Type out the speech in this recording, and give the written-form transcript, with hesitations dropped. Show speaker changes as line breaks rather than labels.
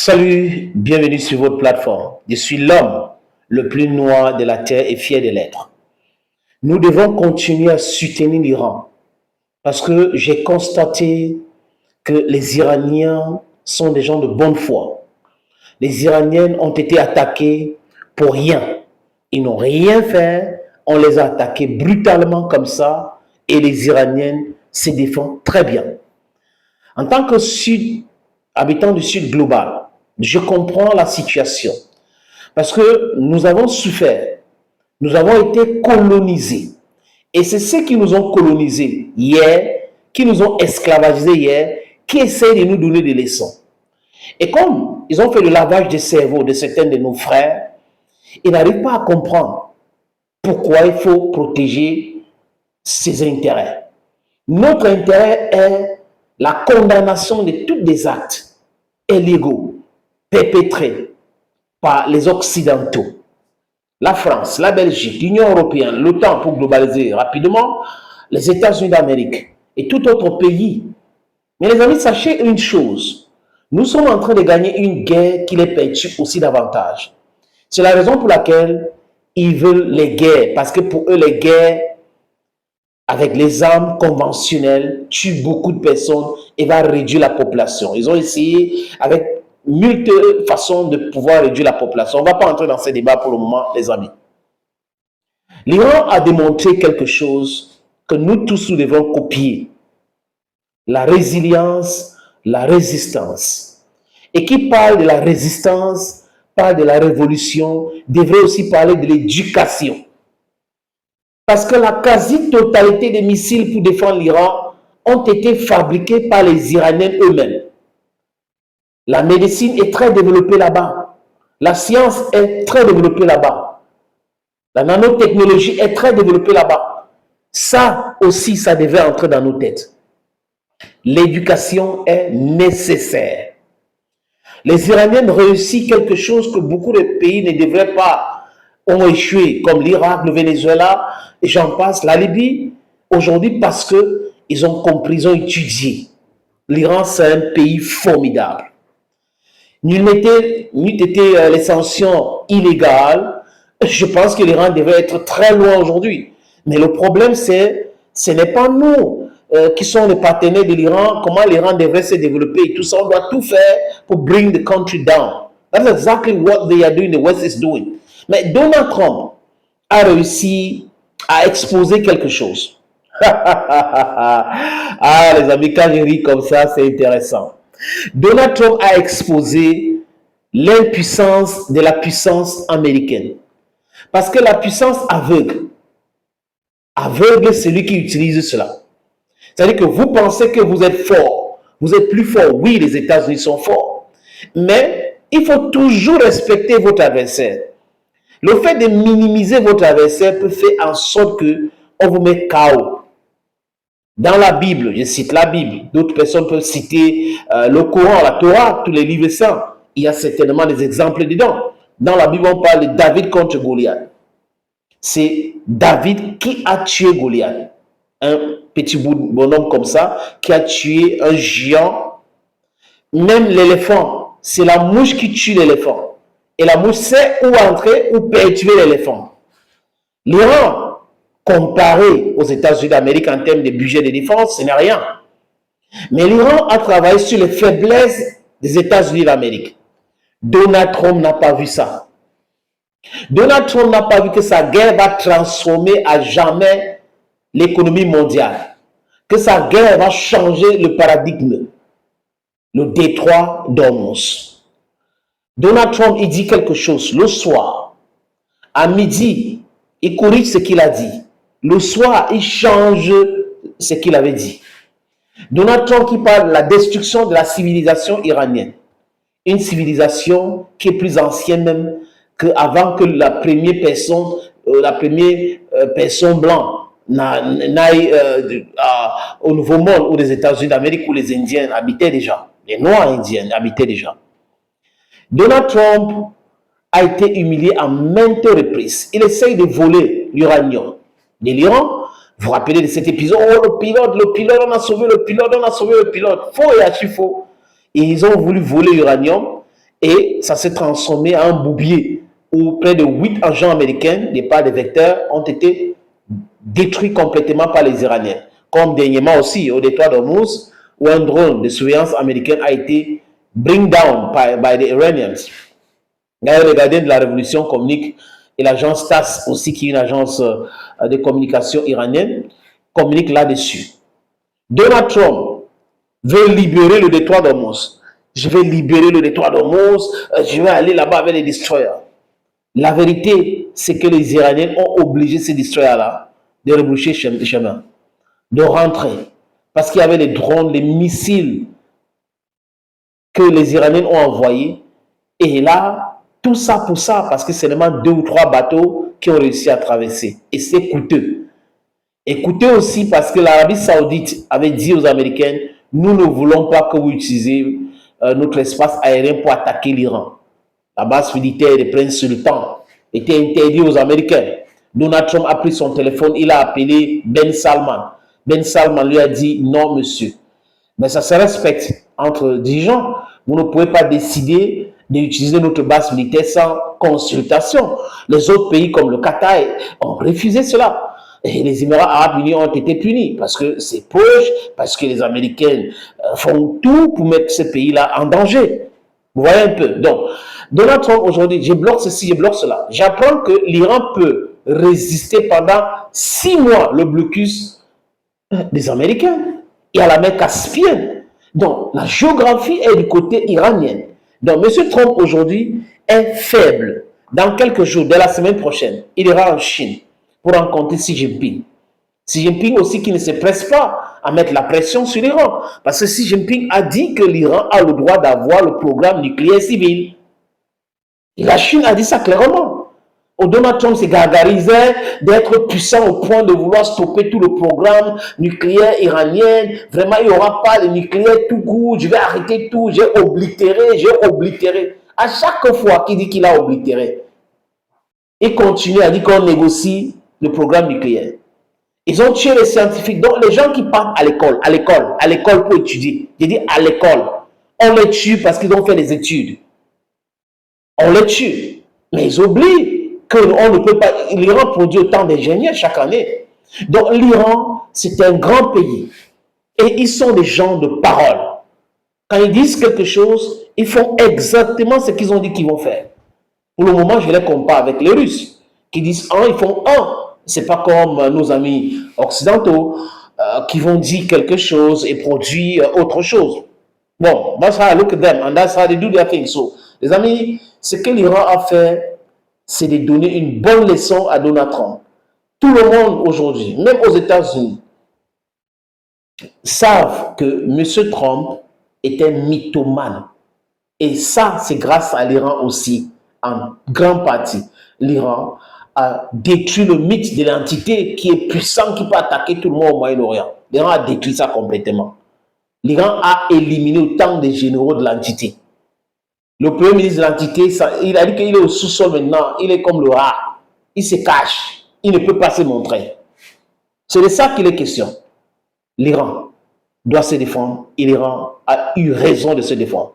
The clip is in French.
Salut, bienvenue sur votre plateforme. Je suis l'homme le plus noir de la terre et fier de l'être. Nous devons continuer à soutenir l'Iran parce que j'ai constaté que les Iraniens sont des gens de bonne foi. Les Iraniens ont été attaqués pour rien. Ils n'ont rien fait, on les a attaqués brutalement comme ça et les Iraniens se défendent très bien. En tant que habitant du Sud global, je comprends la situation parce que nous avons souffert, nous avons été colonisés. Et c'est ceux qui nous ont colonisés hier, qui nous ont esclavagisés hier, qui essaient de nous donner des leçons. Et comme ils ont fait le lavage de cerveau de certains de nos frères, ils n'arrivent pas à comprendre pourquoi il faut protéger ses intérêts. Notre intérêt est la condamnation de tous les actes illégaux perpétrés par les Occidentaux. La France, la Belgique, l'Union européenne, l'OTAN pour globaliser rapidement, les États-Unis d'Amérique et tout autre pays. Mais les amis, sachez une chose, nous sommes en train de gagner une guerre qui les perturbe aussi davantage. C'est la raison pour laquelle ils veulent les guerres, parce que pour eux, les guerres avec les armes conventionnelles tuent beaucoup de personnes et va réduire la population. Ils ont essayé avec multiples façons de pouvoir réduire la population. On ne va pas entrer dans ces débats pour le moment, les amis. L'Iran a démontré quelque chose que nous tous nous devons copier. La résilience, la résistance. Et qui parle de la résistance, parle de la révolution, devrait aussi parler de l'éducation. Parce que la quasi-totalité des missiles pour défendre l'Iran ont été fabriqués par les Iraniens eux-mêmes. La médecine est très développée là-bas. La science est très développée là-bas. La nanotechnologie est très développée là-bas. Ça aussi, ça devait entrer dans nos têtes. L'éducation est nécessaire. Les Iraniens réussissent quelque chose que beaucoup de pays ne devraient pas, ont échoué, comme l'Irak, le Venezuela, et j'en passe, la Libye, aujourd'hui parce qu'ils ont compris, ils ont étudié. L'Iran, c'est un pays formidable. N'eût été les sanctions illégales, je pense que l'Iran devrait être très loin aujourd'hui. Mais le problème, ce n'est pas nous qui sommes les partenaires de l'Iran, comment l'Iran devrait se développer et tout ça. On doit tout faire pour bring the country down. That's exactly what they are doing, the West is doing. Mais Donald Trump a réussi à exposer quelque chose. Ah, les amis, quand je ris comme ça, c'est intéressant. Donald Trump a exposé l'impuissance de la puissance américaine. Parce que la puissance aveugle celui qui utilise cela. C'est-à-dire que vous pensez que vous êtes fort, vous êtes plus fort. Oui, les États-Unis sont forts. Mais il faut toujours respecter votre adversaire. Le fait de minimiser votre adversaire peut faire en sorte qu'on vous met KO. Dans la Bible, je cite la Bible, d'autres personnes peuvent citer le Coran, la Torah, tous les livres saints. Il y a certainement des exemples dedans. Dans la Bible, on parle de David contre Goliath. C'est David qui a tué Goliath. Un petit bonhomme comme ça, qui a tué un géant. Même l'éléphant, c'est la mouche qui tue l'éléphant. Et la mouche sait où entrer ou perturber l'éléphant. L'Iran, comparé aux États-Unis d'Amérique en termes de budget de défense, ce n'est rien. Mais l'Iran a travaillé sur les faiblesses des États-Unis d'Amérique. Donald Trump n'a pas vu ça. Donald Trump n'a pas vu que sa guerre va transformer à jamais l'économie mondiale. Que sa guerre va changer le paradigme. Le détroit d'Ormuz. Donald Trump, il dit quelque chose le soir. À midi, il corrige ce qu'il a dit. Le soir, il change ce qu'il avait dit. Donald Trump qui parle de la destruction de la civilisation iranienne. Une civilisation qui est plus ancienne même qu'avant que la première personne blanche n'aille au Nouveau Monde ou les États-Unis d'Amérique où les Indiens habitaient déjà. Les Noirs indiens habitaient déjà. Donald Trump a été humilié à maintes reprises. Il essaye de voler l'uranium de l'Iran. Vous vous rappelez de cet épisode? Oh, le pilote, on a sauvé le pilote. Faux et archi faux. Et ils ont voulu voler l'uranium. Et ça s'est transformé en un boubier où près de 8 agents américains, des parts de vecteurs, ont été détruits complètement par les Iraniens. Comme dernièrement aussi au détroit d'Hormuz, où un drone de surveillance américain a été bring down by the Iranians. D'ailleurs, le gardien de la révolution communique, et l'agence TASS aussi, qui est une agence de communication iranienne, communique là-dessus. Donald Trump veut libérer le détroit d'Hormuz. Je vais libérer le détroit d'Hormuz, je vais aller là-bas avec les destroyers. La vérité, c'est que les Iraniens ont obligé ces destroyers-là de rebroucher le chemin, de rentrer. Parce qu'il y avait les drones, les missiles que les Iraniens ont envoyés. Et là, tout ça pour ça, parce que c'est seulement 2 ou 3 bateaux qui ont réussi à traverser. Et c'est coûteux. Et coûteux aussi parce que l'Arabie Saoudite avait dit aux Américains, nous ne voulons pas que vous utilisiez notre espace aérien pour attaquer l'Iran. La base militaire de Prince Sultan était interdite aux Américains. Donald Trump a pris son téléphone, il a appelé Ben Salman. Ben Salman lui a dit, non monsieur, mais ça se respecte entre dirigeants. Vous ne pouvez pas décider d'utiliser notre base militaire sans consultation. Les autres pays comme le Qatar ont refusé cela. Et les Émirats arabes unis ont été punis parce que c'est poche, parce que les Américains font tout pour mettre ce pays-là en danger. Vous voyez un peu. Donc, Donald Trump aujourd'hui, je bloque ceci, je bloque cela. J'apprends que l'Iran peut résister pendant 6 mois le blocus des Américains. Il y a la mer Caspienne. Donc, la géographie est du côté iranien. Donc, M. Trump aujourd'hui est faible. Dans quelques jours, dès la semaine prochaine, il ira en Chine pour rencontrer Xi Jinping. Xi Jinping aussi qui ne se presse pas à mettre la pression sur l'Iran. Parce que Xi Jinping a dit que l'Iran a le droit d'avoir le programme nucléaire civil. Et la Chine a dit ça clairement. Donald Trump s'est gargarisé d'être puissant au point de vouloir stopper tout le programme nucléaire iranien. Vraiment, il n'y aura pas de nucléaire tout court. Je vais arrêter tout. J'ai oblitéré. À chaque fois qu'il dit qu'il a oblitéré, il continue à dire qu'on négocie le programme nucléaire. Ils ont tué les scientifiques. Donc, les gens qui partent à l'école pour étudier, je dis à l'école, on les tue parce qu'ils ont fait des études. On les tue. Mais ils oublient qu'on ne peut pas. L'Iran produit autant d'ingénieurs chaque année. Donc, l'Iran, c'est un grand pays. Et ils sont des gens de parole. Quand ils disent quelque chose, ils font exactement ce qu'ils ont dit qu'ils vont faire. Pour le moment, je les compare avec les Russes, qui disent un, ils font un. Ce n'est pas comme nos amis occidentaux qui vont dire quelque chose et produire autre chose. Bon, that's how I look at them, and that's how they do their thing. So, les amis, ce que l'Iran a fait, c'est de donner une bonne leçon à Donald Trump. Tout le monde aujourd'hui, même aux États-Unis, savent que M. Trump est un mythomane. Et ça, c'est grâce à l'Iran aussi, en grande partie. L'Iran a détruit le mythe de l'entité qui est puissant, qui peut attaquer tout le monde au Moyen-Orient. L'Iran a détruit ça complètement. L'Iran a éliminé autant de généraux de l'entité. Le premier ministre de l'entité, il a dit qu'il est au sous-sol maintenant, il est comme le rat. Il se cache, il ne peut pas se montrer. C'est de ça qu'il est question. L'Iran doit se défendre et l'Iran a eu raison de se défendre.